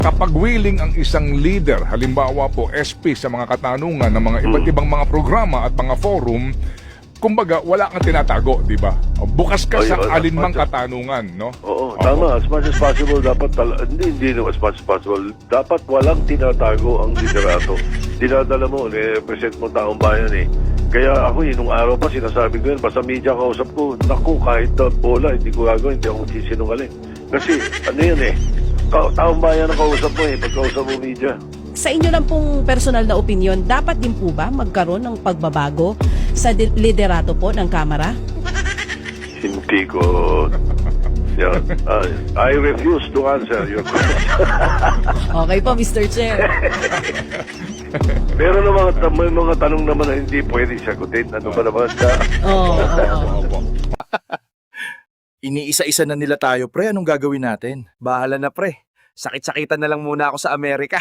Kapag willing ang isang leader, halimbawa po SP sa mga katanungan ng mga iba't ibang mga programa at mga forum, kumbaga wala kang tinatago, di ba? Bukas ka sa alinmang katanungan, no? Oo, tama. As much as possible, dapat hindi no, as much as possible. Dapat walang tinatago ang liderato. Dinadala mo, present mo taong bayan eh. Kaya ako, nung araw pa, sinasabi ko yun, basta media kausap ko, naku, kahit bola, hindi ko gagawin, hindi ako magsisinungaling. Kasi, ano yan eh, taong bayan ang kausap mo eh, pagkausap mo media. Sa inyo lang pong personal na opinion, dapat din po ba magkaroon ng pagbabago sa liderato po ng Kamara? Hindi ko... Yeah, I refuse to answer your question. Okay po, Mr. Chair. Pero may mga tanong naman na hindi pwede sagutin. Ano ba naman ka? Oo. Iniisa-isa na nila tayo, pre. Anong gagawin natin? Bahala na pre. Sakit-sakitan na lang muna ako sa Amerika.